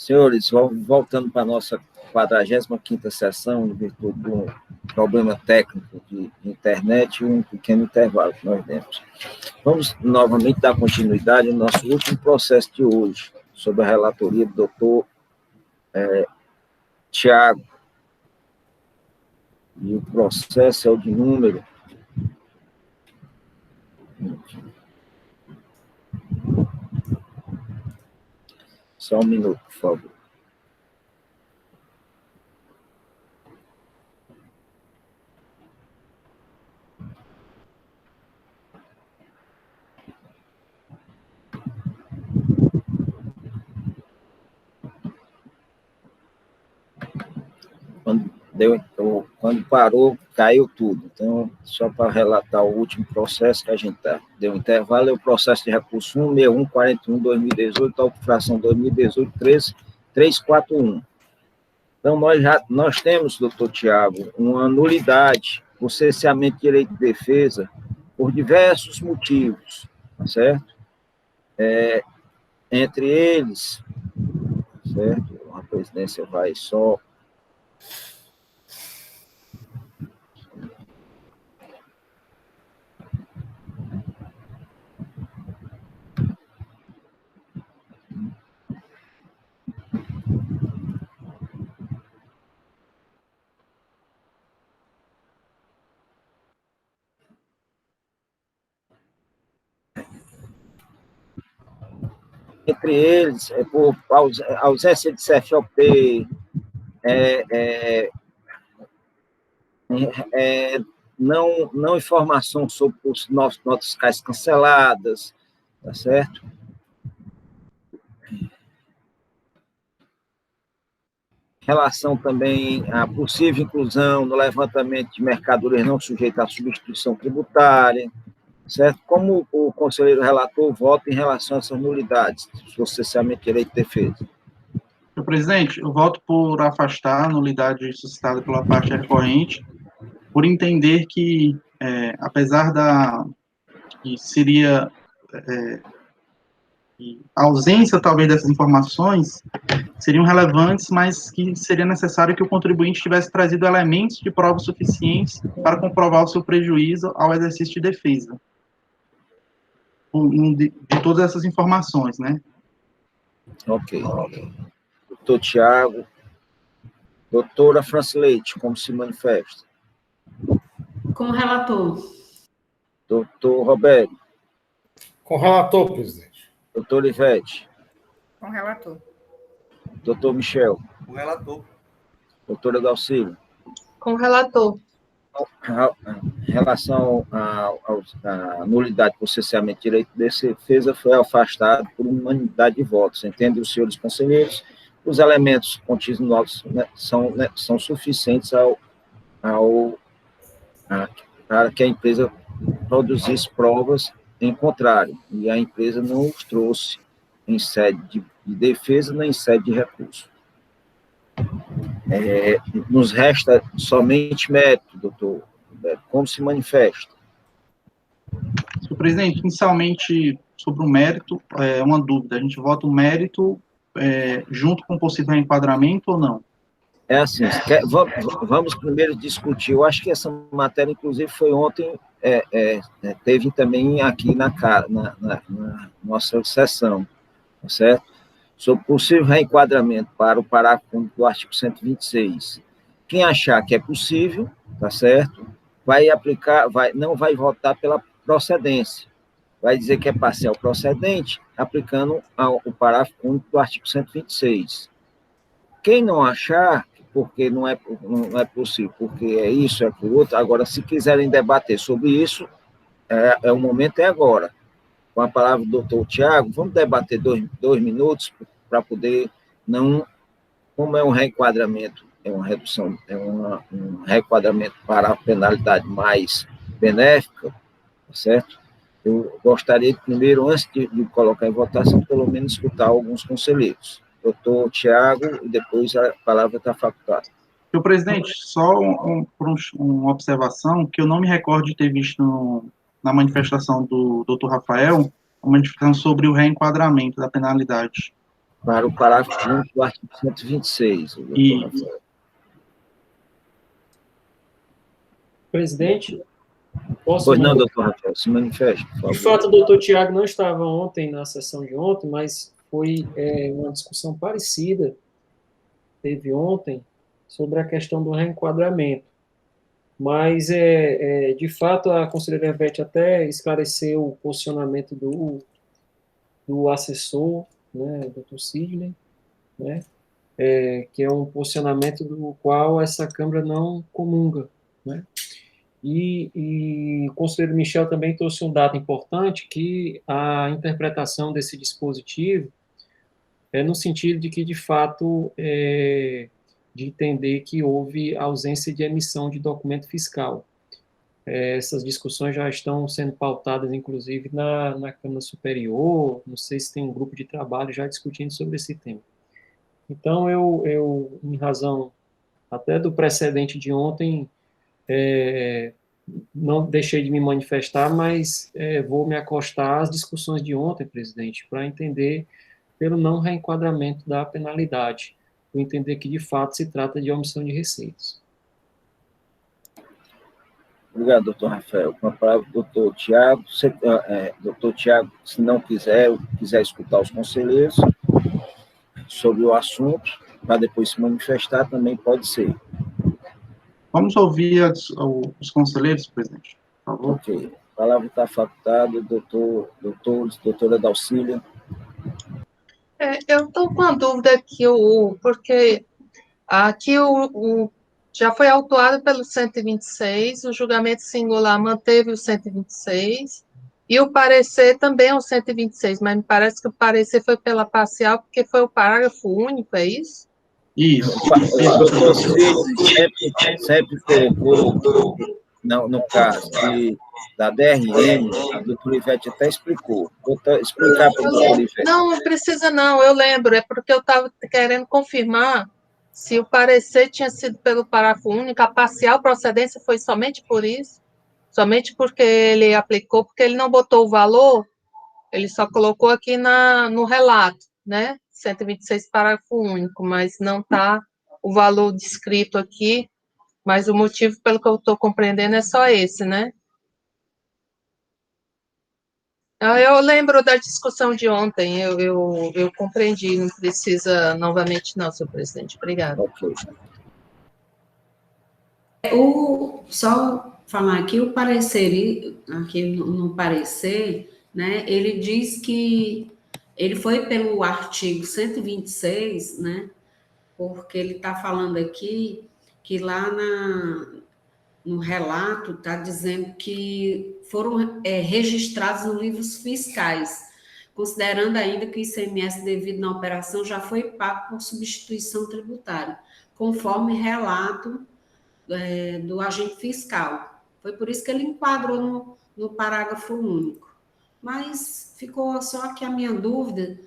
Senhores, voltando para a nossa 45ª sessão, em virtude de um problema técnico de internet e um pequeno intervalo que nós demos. Vamos novamente dar continuidade ao nosso último processo de hoje, sobre a relatoria do doutor Tiago. E o processo é o de número... Só um minuto, por favor. Quando parou, caiu tudo. Então, só para relatar o último processo que a gente deu um intervalo, é o processo de recurso 16141-2018, autofração 2018-13341. Então, nós temos, doutor Tiago, uma nulidade, o cerceamento de direito de defesa, por diversos motivos, tá certo? Entre eles, certo? A presidência vai só... Entre eles, por ausência de CFOP, não informação sobre os nossos notas fiscais canceladas, tá certo? Relação também à possível inclusão no levantamento de mercadorias não sujeitas à substituição tributária, certo? Como o conselheiro relator vota em relação a essas nulidades, processamento de direito de defesa? Senhor presidente, eu voto por afastar a nulidade suscitada pela parte recorrente, por entender que, apesar que seria a ausência, talvez, dessas informações, seriam relevantes, mas que seria necessário que o contribuinte tivesse trazido elementos de prova suficientes para comprovar o seu prejuízo ao exercício de defesa. De todas essas informações, né? Ok. Doutor Tiago. Doutora Francileite, como se manifesta? Com o relator. Doutor Roberto. Com o relator, presidente. Doutor Ivete. Com o relator. Doutor Michel. Com o relator. Doutora Dalcílio. Com o relator. Em relação à nulidade por cerceamento de direito de defesa, foi afastado por unanimidade de votos. Entendem os senhores conselheiros? Os elementos contidos no nosso são suficientes para que a empresa produzisse provas em contrário, e a empresa não os trouxe em sede de defesa nem em sede de recurso. Nos resta somente mérito, doutor Roberto. Como se manifesta? Senhor presidente, inicialmente, sobre o mérito, uma dúvida. A gente vota o mérito junto com o possível reenquadramento ou não? É assim, vamos primeiro discutir. Eu acho que essa matéria, inclusive, foi ontem, teve também aqui na nossa sessão, tá certo? Sobre possível reenquadramento para o parágrafo do artigo 126. Quem achar que é possível, tá certo? Vai aplicar, não vai votar pela procedência. Vai dizer que é parcial procedente, aplicando o parágrafo único do artigo 126. Quem não achar, porque não é possível, porque é isso, é aquilo outro, agora, se quiserem debater sobre isso, o momento é agora. Com a palavra do doutor Tiago, vamos debater dois minutos para poder, como é um reenquadramento, é uma redução, um reenquadramento para a penalidade mais benéfica, certo? Eu gostaria de, primeiro, antes de colocar em votação, pelo menos escutar alguns conselheiros. Doutor Tiago, e depois a palavra está facultada. Senhor presidente, só uma observação, que eu não me recordo de ter visto na manifestação do doutor Rafael, uma manifestação sobre o reenquadramento da penalidade. Para o parágrafo único do artigo 126. Isso. Presidente, posso Pois não, doutor Rafael, se manifeste, por favor. De fato, o doutor Tiago não estava ontem na sessão de ontem, mas foi uma discussão parecida, teve ontem, sobre a questão do reenquadramento. Mas, de fato, a conselheira Ivete até esclareceu o posicionamento do assessor, né, doutor Sidney, né, que é um posicionamento do qual essa Câmara não comunga, né. E o conselheiro Michel também trouxe um dado importante, que a interpretação desse dispositivo é no sentido de que, de fato, de entender que houve ausência de emissão de documento fiscal. Essas discussões já estão sendo pautadas, inclusive, na Câmara Superior, não sei se tem um grupo de trabalho já discutindo sobre esse tema. Então, eu em razão até do precedente de ontem, não deixei de me manifestar, mas vou me acostar às discussões de ontem, presidente, para entender pelo não reenquadramento da penalidade, por entender que, de fato, se trata de omissão de receitas. Obrigado, doutor Rafael. Com a palavra, doutor Tiago. Doutor Tiago, se não quiser escutar os conselheiros sobre o assunto, para depois se manifestar, também pode ser. Vamos ouvir os conselheiros, presidente, por favor. Ok. A palavra está facultada, doutora Dalcília. Eu estou com a dúvida aqui, porque aqui já foi autuado pelo 126, o julgamento singular manteve o 126, e o parecer também é o 126, mas me parece que o parecer foi pela parcial, porque foi o parágrafo único, é isso? Isso. O doutor sempre colocou, no caso da DRM, a doutora Ivete até explicou. Vou explicar para a doutora Ivete. Não precisa não, eu lembro, é porque eu estava querendo confirmar se o parecer tinha sido pelo parágrafo único, a parcial procedência foi somente por isso, somente porque ele aplicou, porque ele não botou o valor, ele só colocou aqui no relato, né? 126, parágrafo único, mas não está o valor descrito aqui, mas o motivo, pelo que eu estou compreendendo, é só esse, né? Eu lembro da discussão de ontem, eu compreendi, não precisa novamente não, senhor presidente. Obrigada. Ok. Só falar aqui, o parecer, aqui no parecer, né, ele diz que ele foi pelo artigo 126, né, porque ele está falando aqui que lá no relato está dizendo que foram registrados nos livros fiscais, considerando ainda que o ICMS devido na operação já foi pago por substituição tributária, conforme relato do agente fiscal. Foi por isso que ele enquadrou no parágrafo único. Mas ficou só aqui a minha dúvida,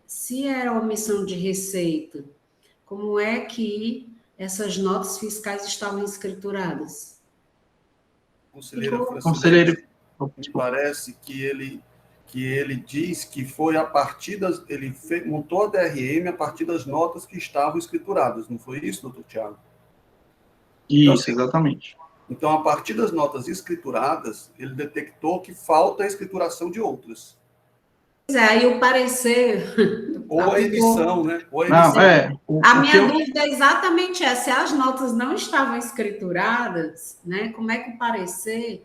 se era omissão de receita, como é que essas notas fiscais estavam escrituradas? Conselheiro, me parece que ele diz que foi a partir ele montou a DRM a partir das notas que estavam escrituradas, não foi isso, doutor Tiago? Isso, exatamente. Então, a partir das notas escrituradas, ele detectou que falta a escrituração de outras. Pois é, aí o parecer... Ou a emissão, né? Ou a emissão. A minha dúvida é exatamente essa, se as notas não estavam escrituradas, né, como é que o parecer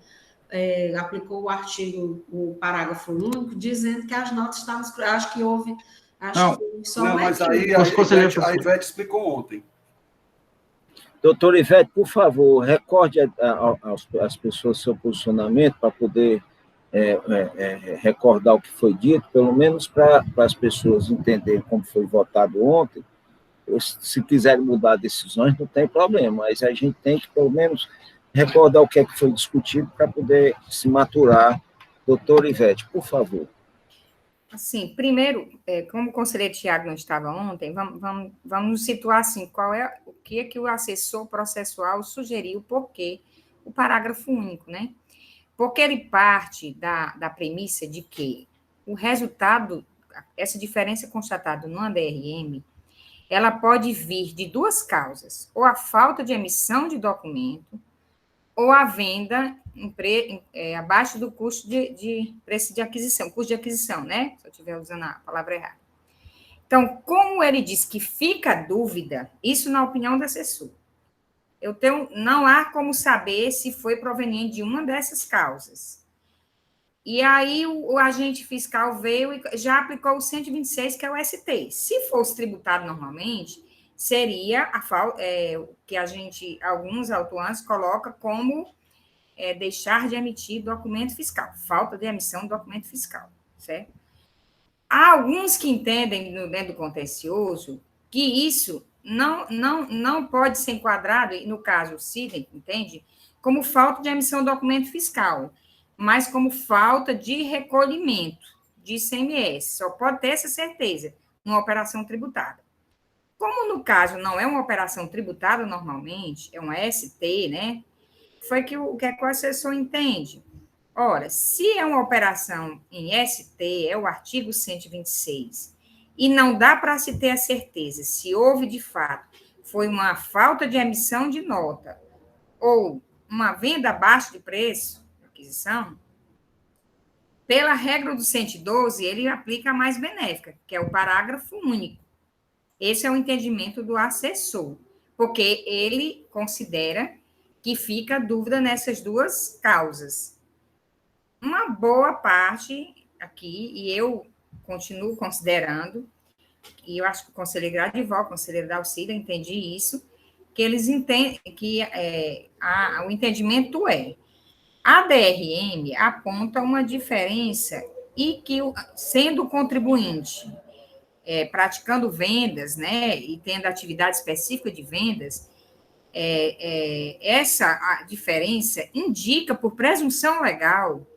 aplicou o parágrafo único, dizendo que as notas estavam escrituradas? Acho que houve... Mas aí a Ivete explicou ontem. Doutora Ivete, por favor, recorde às pessoas seu posicionamento para poder recordar o que foi dito, pelo menos para as pessoas entenderem como foi votado ontem. Se quiserem mudar decisões, não tem problema, mas a gente tem que, pelo menos, recordar o que é que foi discutido para poder se maturar. Doutora Ivete, por favor. Assim, primeiro, como o conselheiro Tiago não estava ontem, vamos nos situar assim, o que é que o assessor processual sugeriu, porque o parágrafo único, né? Porque ele parte da premissa de que o resultado essa diferença constatada no ADRM, ela pode vir de duas causas, ou a falta de emissão de documento, ou a venda abaixo do custo de preço de aquisição, custo de aquisição, né? Se eu estiver usando a palavra errada. Então, como ele diz que fica dúvida, isso na opinião do assessor, não há como saber se foi proveniente de uma dessas causas. E aí o agente fiscal veio e já aplicou o 126, que é o ST. Se fosse tributado normalmente, seria o que alguns autuantes colocam como deixar de emitir documento fiscal, falta de emissão de documento fiscal, certo? Há alguns que entendem, dentro do contencioso, que isso não pode ser enquadrado, e no caso o Sidney entende, como falta de emissão de documento fiscal, mas como falta de recolhimento de ICMS. Só pode ter essa certeza numa operação tributada. Como no caso não é uma operação tributada normalmente, é uma ST, né? Foi o que o assessor entende. Ora, se é uma operação em ST, é o artigo 126, e não dá para se ter a certeza se houve, de fato, foi uma falta de emissão de nota ou uma venda abaixo de preço, aquisição, pela regra do 112, ele aplica a mais benéfica, que é o parágrafo único. Esse é o entendimento do assessor, porque ele considera que fica dúvida nessas duas causas. Uma boa parte aqui, e eu continuo considerando, e eu acho que o conselheiro Gradival, o conselheiro Dalcida, entendi isso, que eles entendem que o entendimento a DRM aponta uma diferença e que, sendo o contribuinte praticando vendas, né, e tendo atividade específica de vendas, essa diferença indica, por presunção legal,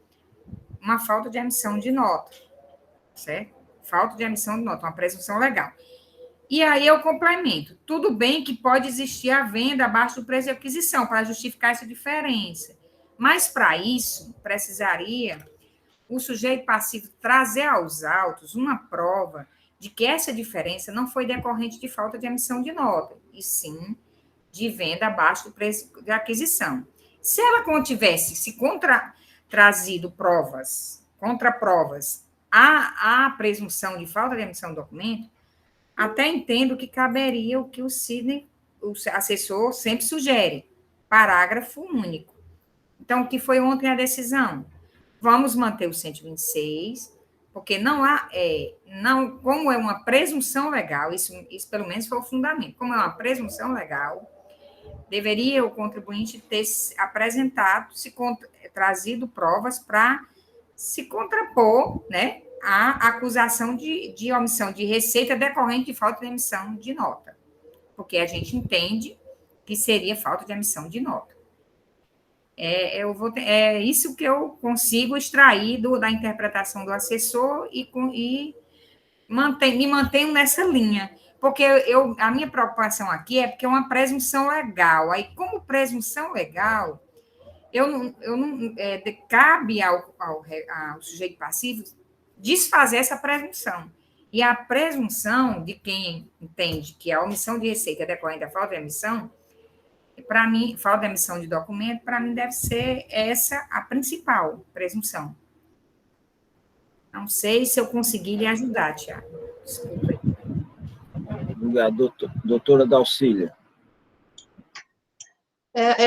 uma falta de emissão de nota, certo? Falta de emissão de nota, uma presunção legal. E aí eu complemento. Tudo bem que pode existir a venda abaixo do preço de aquisição, para justificar essa diferença. Mas, para isso, precisaria o sujeito passivo trazer aos autos uma prova de que essa diferença não foi decorrente de falta de emissão de nota, e sim de venda abaixo do preço de aquisição. Se ela tivesse trazido contraprovas à presunção de falta de emissão do documento, até entendo que caberia o que o Sidney, o assessor, sempre sugere, parágrafo único. Então, o que foi ontem a decisão? Vamos manter o 126, porque como é uma presunção legal, isso pelo menos foi o fundamento, como é uma presunção legal, deveria o contribuinte ter apresentado, trazido provas para se contrapor, né, à acusação de omissão de receita decorrente de falta de emissão de nota, porque a gente entende que seria falta de emissão de nota. É isso que eu consigo extrair da interpretação do assessor e me mantenho nessa linha, porque a minha preocupação aqui é porque é uma presunção legal. Aí, como presunção legal, cabe ao sujeito passivo desfazer essa presunção. E a presunção de quem entende que a omissão de receita é decorrente da falta de emissão, para mim, falta de emissão de documento, para mim deve ser essa a principal presunção. Não sei se eu consegui lhe ajudar, Tiago. Desculpa. Obrigado, doutora Dalcília.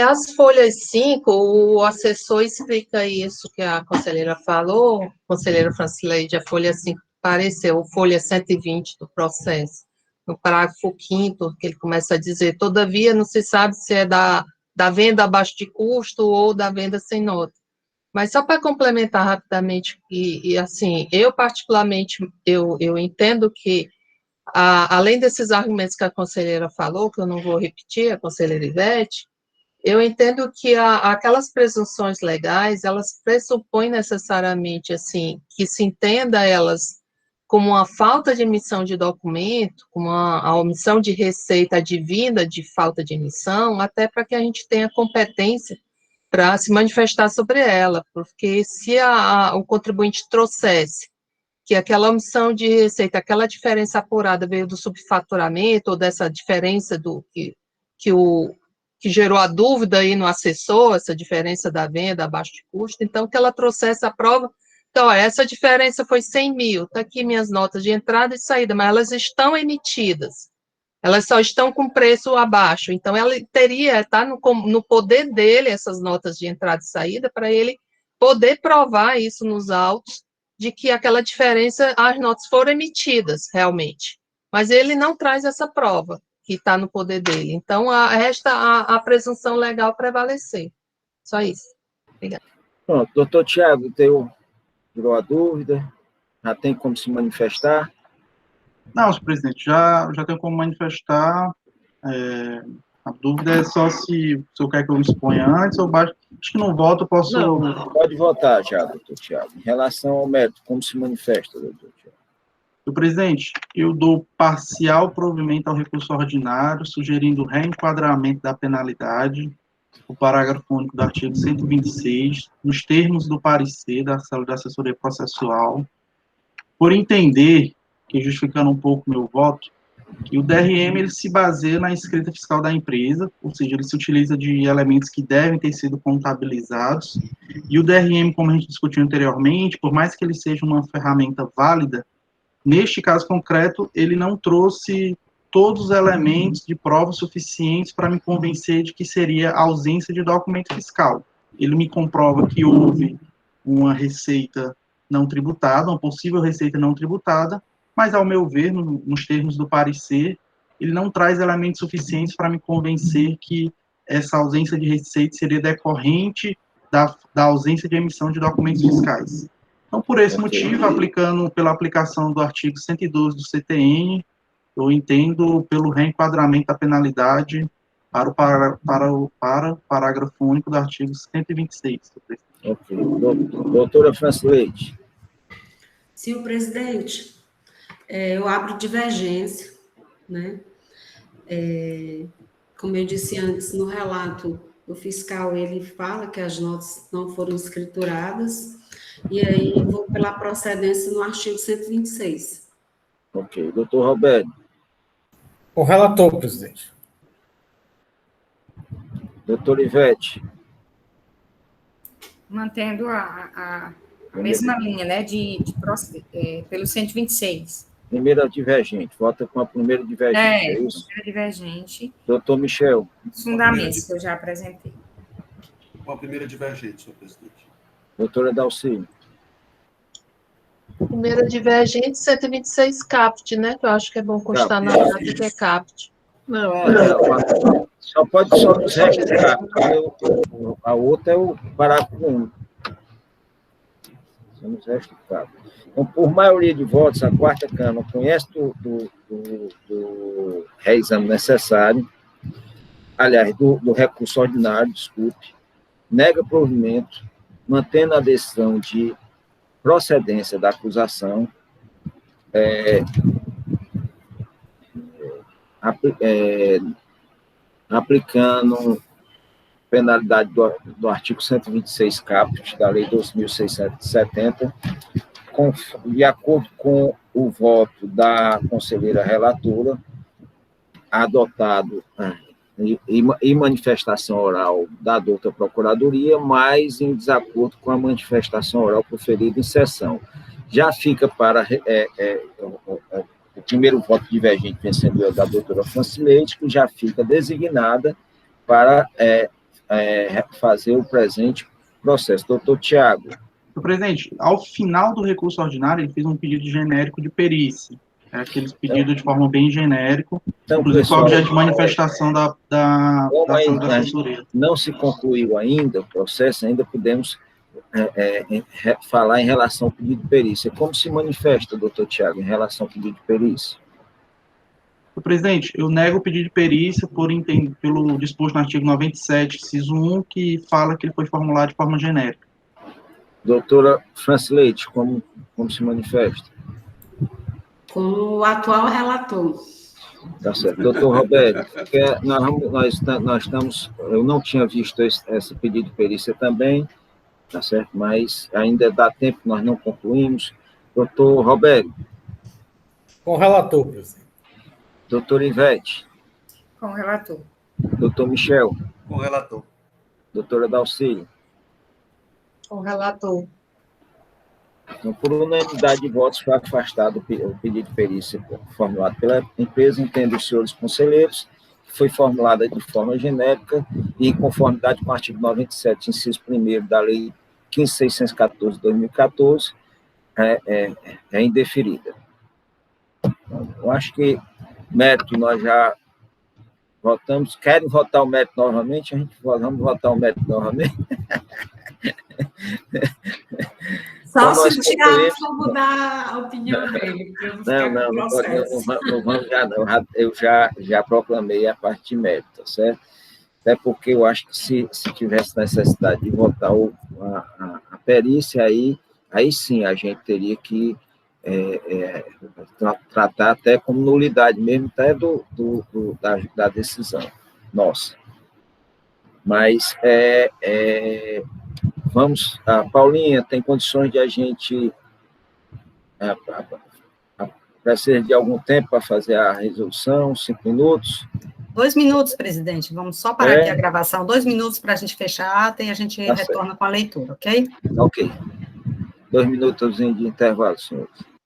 As folhas 5, o assessor explica isso que a conselheira falou, conselheira Francileide, a folha 5 pareceu, folha 120 do processo, no parágrafo 5º, que ele começa a dizer, todavia não se sabe se é da venda abaixo de custo ou da venda sem nota. Mas só para complementar rapidamente, e assim, eu particularmente, eu entendo que, além desses argumentos que a conselheira falou, que eu não vou repetir, a conselheira Ivete, eu entendo que aquelas presunções legais, elas pressupõem necessariamente, assim, que se entenda elas como uma falta de emissão de documento, como a omissão de receita advinda de falta de emissão, até para que a gente tenha competência para se manifestar sobre ela, porque se o contribuinte trouxesse que aquela omissão de receita, aquela diferença apurada veio do subfaturamento, ou dessa diferença que gerou a dúvida aí no assessor, essa diferença da venda abaixo de custo, então que ela trouxesse a prova. Então, essa diferença foi 100 mil, está aqui minhas notas de entrada e saída, mas elas estão emitidas, elas só estão com preço abaixo, então ela teria, está no poder dele, essas notas de entrada e saída, para ele poder provar isso nos autos, de que aquela diferença, as notas foram emitidas, realmente. Mas ele não traz essa prova, que está no poder dele. Então, resta a presunção legal prevalecer. Só isso. Obrigada. Pronto, doutor Tiago, tirou a dúvida? Já tem como se manifestar? Não, senhor presidente, já tenho como manifestar. A dúvida é só se o senhor quer que eu me exponha antes ou baixo. Acho que no voto eu posso... Não, pode votar já, doutor Tiago. Em relação ao mérito, como se manifesta, doutor Tiago? Senhor presidente, eu dou parcial provimento ao recurso ordinário, sugerindo o reenquadramento da penalidade, o parágrafo único do artigo 126, nos termos do parecer da Sala de Assessoria Processual, por entender, que justificando um pouco meu voto, que o DRM ele se baseia na escrita fiscal da empresa, ou seja, ele se utiliza de elementos que devem ter sido contabilizados, e o DRM, como a gente discutiu anteriormente, por mais que ele seja uma ferramenta válida, neste caso concreto, ele não trouxe todos os elementos de prova suficientes para me convencer de que seria a ausência de documento fiscal. Ele me comprova que houve uma receita não tributada, uma possível receita não tributada, mas, ao meu ver, nos termos do parecer, ele não traz elementos suficientes para me convencer que essa ausência de receita seria decorrente da ausência de emissão de documentos fiscais. Então, por esse motivo, pela aplicação do artigo 112 do CTN, eu entendo pelo reenquadramento da penalidade para o parágrafo único do artigo 126. Ok. Doutora Franci Leite. Senhor presidente, eu abro divergência, né? Como eu disse antes, no relato, o fiscal, ele fala que as notas não foram escrituradas, e aí vou pela procedência no artigo 126. Ok. Doutor Roberto. O relator, presidente. Doutor Ivete. Mantendo a mesma linha, né, pelo 126. Primeira divergente. Vota com a primeira divergente. É isso? Primeira divergente. Doutor Michel. Os fundamentos que eu já apresentei. Com a primeira divergente, senhor presidente. Doutora Dalcine. Primeira divergente, 126 CAPT, né? Que eu acho que é bom constar na ata que é CAPT. Não, só nos resta CAPT. A outra é o parágrafo único. Só nos resta CAPT. Então, por maioria de votos, a quarta Câmara conhece do reexame necessário, aliás, do recurso ordinário, desculpe, nega provimento, mantendo a decisão de procedência da acusação, aplicando penalidade do artigo 126 caput da Lei 2.670, de acordo com o voto da conselheira relatora, adotado e manifestação oral da douta Procuradoria, mas em desacordo com a manifestação oral proferida em sessão. Já fica para o primeiro voto divergente vencedor da doutora Franci Leite, que já fica designada para fazer o presente processo. Doutor Tiago. Senhor presidente, ao final do recurso ordinário, ele fez um pedido genérico de perícia. Aqueles pedidos de forma bem genérico, então, inclusive com objeto de manifestação da ação da assessoria. Não se concluiu ainda o processo, ainda podemos falar em relação ao pedido de perícia. Como se manifesta, doutor Tiago, em relação ao pedido de perícia? Senhor presidente, eu nego o pedido de perícia pelo disposto no artigo 97, inciso 1, que fala que ele foi formulado de forma genérica. Doutora Franci Leite, como se manifesta? Com o atual relator. Tá certo. Doutor Roberto, nós estamos... Eu não tinha visto esse pedido de perícia também, tá certo? Mas ainda dá tempo, nós não concluímos. Doutor Roberto. Com o relator, presidente. Doutor Ivete. Com o relator. Doutor Michel. Com o relator. Doutora Dalcília. Com o relator. Então, por unanimidade de votos, foi afastado o pedido de perícia formulado pela empresa, entendo os senhores conselheiros, que foi formulada de forma genérica e em conformidade com o artigo 97, inciso 1º da Lei 15.614 de 2014, é indeferida. Então, eu acho que mérito nós já votamos. Querem votar o mérito novamente? Vamos votar o mérito novamente? Só Então, se o Tiago for mudar a opinião dele. Não vamos já não. Eu já proclamei a parte de mérito, tá certo? Até porque eu acho que se tivesse necessidade de votar a perícia, aí sim a gente teria que tratar até como nulidade mesmo, até da decisão nossa. Mas vamos, a Paulinha, tem condições de a gente precisa de algum tempo para fazer a resolução, 5 minutos? 2 minutos, presidente. Vamos só parar aqui a gravação. 2 minutos para a gente fechar a ata e a gente retorna com a leitura, ok? Ok. 2 minutos de intervalo, senhores.